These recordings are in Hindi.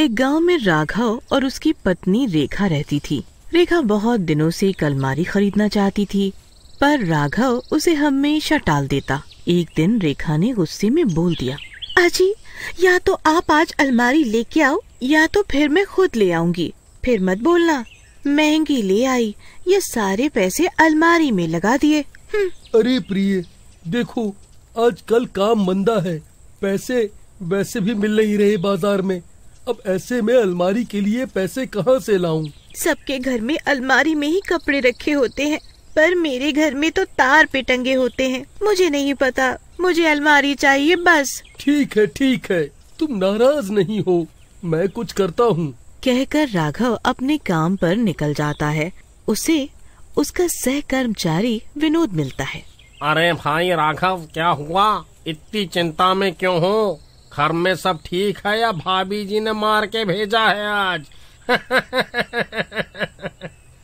एक गांव में राघव और उसकी पत्नी रेखा रहती थी। रेखा बहुत दिनों से एक अलमारी खरीदना चाहती थी, पर राघव उसे हमेशा टाल देता। एक दिन रेखा ने गुस्से में बोल दिया, अजी, या तो आप आज अलमारी लेके आओ या तो फिर मैं खुद ले आऊंगी। फिर मत बोलना महंगी ले आई, ये सारे पैसे अलमारी में लगा दिए। अरे प्रिय, देखो आजकल काम मंदा है, पैसे वैसे भी मिल नहीं रहे बाजार में। अब ऐसे में अलमारी के लिए पैसे कहाँ से लाऊं? सबके घर में अलमारी में ही कपड़े रखे होते हैं, पर मेरे घर में तो तार पे टंगे होते हैं। मुझे नहीं पता, मुझे अलमारी चाहिए बस। ठीक है, तुम नाराज नहीं हो, मैं कुछ करता हूँ। कहकर राघव अपने काम पर निकल जाता है। उसे उसका सहकर्मचारी विनोद मिलता है। अरे भाई राघव, क्या हुआ? इतनी चिंता में क्यों हो? घर में सब ठीक है या भाभी जी ने मार के भेजा है आज?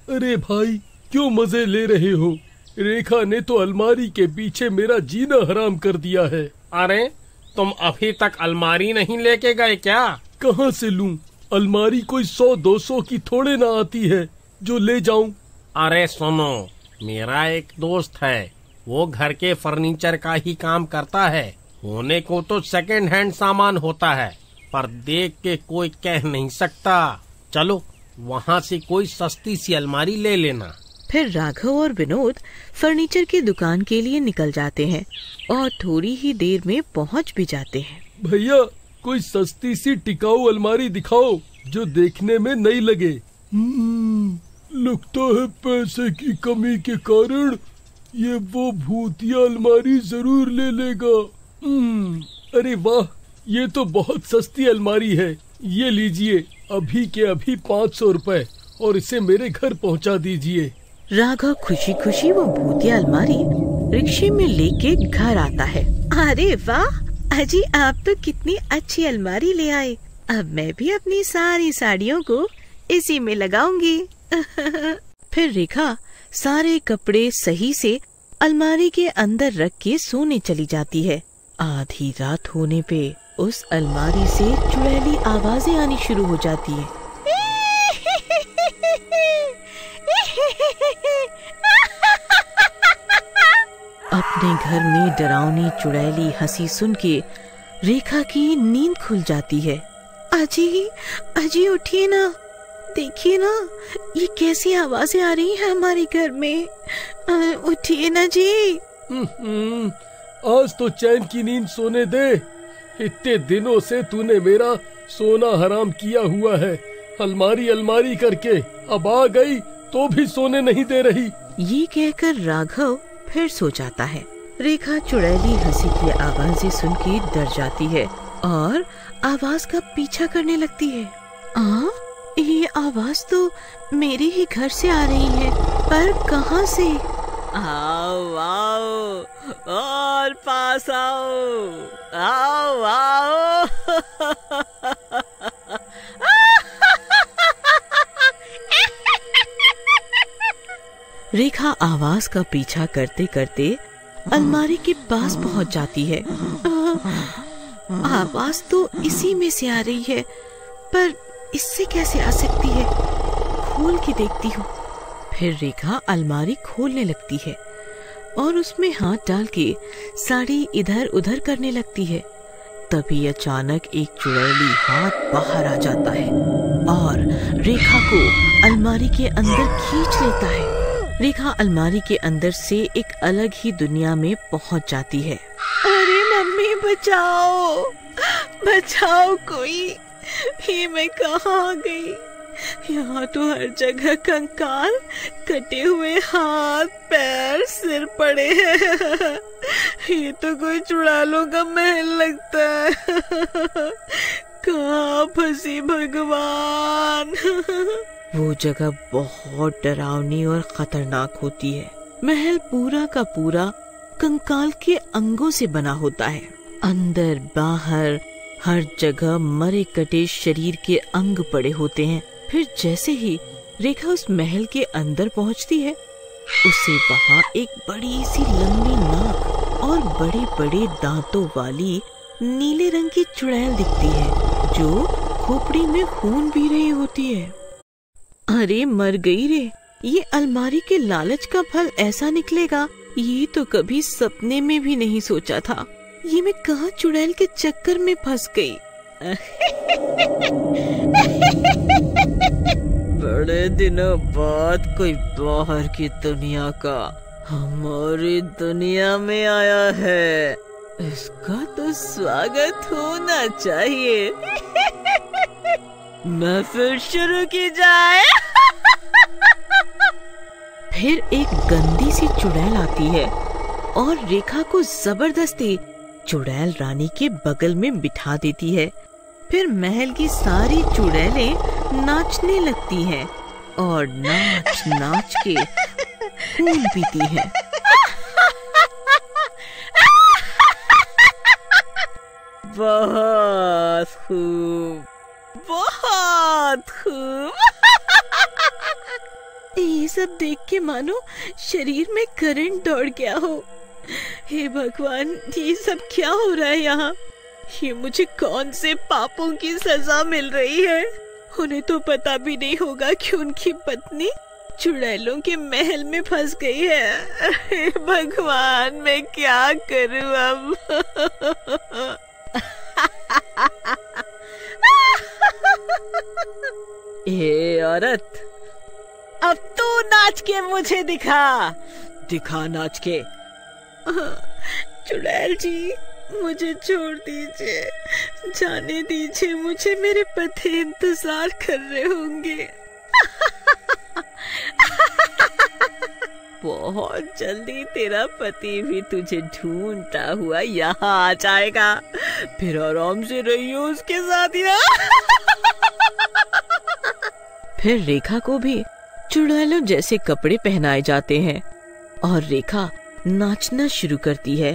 अरे भाई, क्यों मजे ले रहे हो? रेखा ने तो अलमारी के पीछे मेरा जीना हराम कर दिया है। अरे तुम अभी तक अलमारी नहीं लेके गए क्या? कहाँ से लूं? अलमारी कोई 100-200 की थोड़े ना आती है जो ले जाऊं। अरे सुनो, मेरा एक दोस्त है, वो घर के फर्नीचर का ही काम करता है। होने को तो सेकंड हैंड सामान होता है, पर देख के कोई कह नहीं सकता। चलो वहाँ से कोई सस्ती सी अलमारी ले लेना। फिर राघव और विनोद फर्नीचर की दुकान के लिए निकल जाते हैं और थोड़ी ही देर में पहुँच भी जाते हैं। भैया, कोई सस्ती सी टिकाऊ अलमारी दिखाओ जो देखने में नई लगे। लगता है पैसे की कमी के कारण ये वो भूतिया अलमारी जरूर ले लेगा। अरे वाह, ये तो बहुत सस्ती अलमारी है। ये लीजिए, अभी के अभी 500 रुपए, और इसे मेरे घर पहुंचा दीजिए। राघव खुशी खुशी वो भूतिया अलमारी रिक्शे में लेके घर आता है। अरे वाह अजी, आप तो कितनी अच्छी अलमारी ले आए। अब मैं भी अपनी सारी साड़ियों को इसी में लगाऊंगी। फिर रेखा सारे कपड़े सही से अलमारी के अंदर रख के सोने चली जाती है। आधी रात होने पे उस अलमारी से चुड़ैली आवाजें आनी शुरू हो जाती है। अपने घर में डरावनी चुड़ैली हंसी सुन के रेखा की नींद खुल जाती है। अजी उठिए ना, देखिए ना ये कैसी आवाजें आ रही हैं हमारे घर में। उठिए ना जी। आज तो चैन की नींद सोने दे। इतने दिनों से तूने मेरा सोना हराम किया हुआ है। अलमारी करके अब आ गई तो भी सोने नहीं दे रही। ये कहकर राघव फिर सो जाता है। रेखा चुड़ैली हंसी की आवाजें सुन के डर जाती है और आवाज का पीछा करने लगती है। ये आवाज तो मेरे ही घर से आ रही है, पर कहाँ से? आओ और पास आओ। रेखा आवाज का पीछा करते करते अलमारी के पास पहुंच जाती है। आवाज तो इसी में से आ रही है, पर इससे कैसे आ सकती है? खोल के देखती हूँ। फिर रेखा अलमारी खोलने लगती है और उसमें हाथ डाल के साड़ी इधर उधर करने लगती है। तभी अचानक एक चुड़ैली हाथ बाहर आ जाता है और रेखा को अलमारी के अंदर खींच लेता है। रेखा अलमारी के अंदर से एक अलग ही दुनिया में पहुंच जाती है। अरे मम्मी, बचाओ कोई, ये मैं कहाँ आ गई? यहाँ तो हर जगह कंकाल, कटे हुए हाथ पैर सिर पड़े हैं। ये तो कोई चुड़ैलों का महल लगता है। कहाँ फंसी भगवान। वो जगह बहुत डरावनी और खतरनाक होती है। महल पूरा का पूरा कंकाल के अंगों से बना होता है। अंदर बाहर हर जगह मरे कटे शरीर के अंग पड़े होते हैं। फिर जैसे ही रेखा उस महल के अंदर पहुंचती है, उसे वहाँ एक बड़ी सी लंबी नाक और बड़े बड़े दांतों वाली नीले रंग की चुड़ैल दिखती है, जो खोपड़ी में खून पी रही होती है। अरे मर गई रे, ये अलमारी के लालच का फल ऐसा निकलेगा, ये तो कभी सपने में भी नहीं सोचा था। ये मैं कहाँ चुड़ैल के चक्कर में फंस गई। बड़े दिनों बाद कोई बाहर की दुनिया का हमारी दुनिया में आया है, इसका तो स्वागत होना चाहिए। महफिल शुरू की जाए। फिर एक गंदी सी चुड़ैल आती है और रेखा को जबरदस्ती चुड़ैल रानी के बगल में बिठा देती है। फिर महल की सारी चुड़ैलें नाचने लगती हैं और नाच नाच के खून पीती हैं। बहुत खूब, बहुत खूब। ये सब देख के मानो शरीर में करंट दौड़ गया हो। हे भगवान, ये सब क्या हो रहा है यहाँ? ये मुझे कौन से पापों की सजा मिल रही है? उन्हें तो पता भी नहीं होगा कि उनकी पत्नी चुड़ैलों के महल में फंस गई है। हे भगवान, मैं क्या करूं अब? ए औरत, अब तू नाच के मुझे दिखा नाच के। चुड़ैल जी, मुझे छोड़ दीजिए, जाने दीजिए मुझे, मेरे पति इंतजार कर रहे होंगे। बहुत जल्दी तेरा पति भी तुझे ढूंढता हुआ यहाँ आ जाएगा, फिर आराम से रहियो उसके साथ यहाँ। फिर रेखा को भी चुड़ैलों जैसे कपड़े पहनाए जाते हैं और रेखा नाचना शुरू करती है।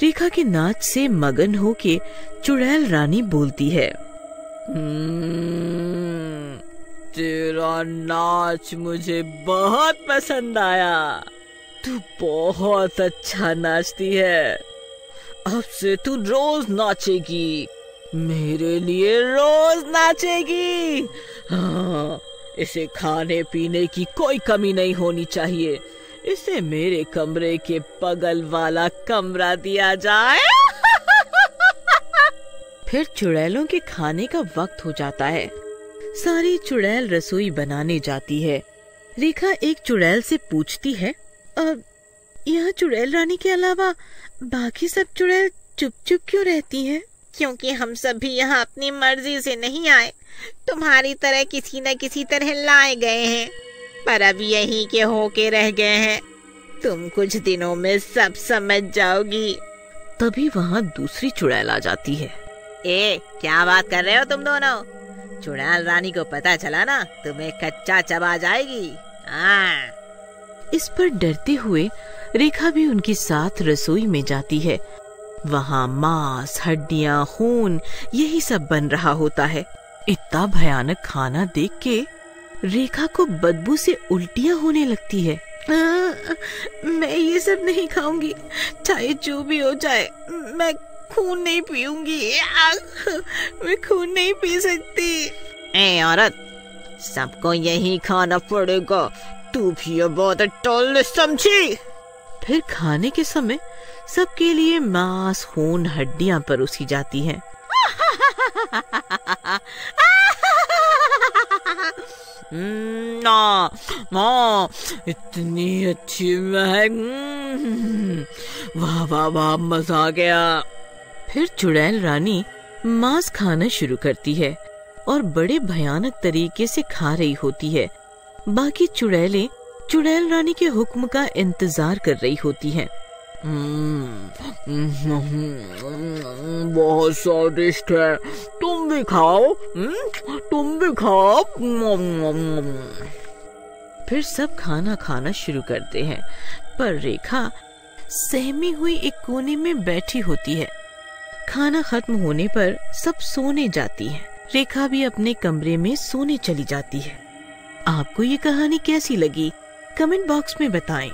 रेखा के नाच से मगन होके चुड़ैल रानी बोलती है, तेरा नाच मुझे बहुत पसंद आया, तू बहुत अच्छा नाचती है। अब से तू रोज नाचेगी, मेरे लिए रोज नाचेगी। हाँ, इसे खाने पीने की कोई कमी नहीं होनी चाहिए, इसे मेरे कमरे के बगल वाला कमरा दिया जाए। फिर चुड़ैलों के खाने का वक्त हो जाता है। सारी चुड़ैल रसोई बनाने जाती है। रेखा एक चुड़ैल से पूछती है, यहाँ चुड़ैल रानी के अलावा बाकी सब चुड़ैल चुप चुप क्यों रहती हैं? क्योंकि हम सभी यहाँ अपनी मर्जी से नहीं आए, तुम्हारी तरह किसी न किसी तरह लाए गए हैं, पर अब यहीं के होके रह गए हैं। तुम कुछ दिनों में सब समझ जाओगी। तभी वहाँ दूसरी चुड़ैल आ जाती है। ए, क्या बात कर रहे हो तुम दोनों? चुड़ैल रानी को पता चला ना, तुम्हें कच्चा चबा जाएगी। इस पर डरते हुए रेखा भी उनके साथ रसोई में जाती है। वहाँ मांस, हड्डियाँ, खून, यही सब बन रहा होता है। इतना भयानक खाना देख के रेखा को बदबू से उल्टियाँ होने लगती है। मैं ये सब नहीं खाऊंगी, चाहे जो भी हो जाए। मैं खून नहीं पीऊंगी, मैं खून नहीं पी सकती। ए औरत, सबको यही खाना पड़ेगा, तू भी ये बात टोल समझी। फिर खाने के समय सबके लिए मांस, खून, हड्डियां परोसी जाती हैं। ना, इतनी अच्छी महक, वाह वाह वाह, मजा आ गया। फिर चुड़ैल रानी मांस खाना शुरू करती है और बड़े भयानक तरीके से खा रही होती है। बाकी चुड़ैलें चुड़ैल रानी के हुक्म का इंतजार कर रही होती हैं। बहुत स्वादिष्ट है, तुम भी खाओ, तुम भी खाओ। फिर सब खाना खाना शुरू करते हैं, पर रेखा सहमी हुई एक कोने में बैठी होती है। खाना खत्म होने पर सब सोने जाती है। रेखा भी अपने कमरे में सोने चली जाती है। आपको ये कहानी कैसी लगी? कमेंट बॉक्स में बताएं।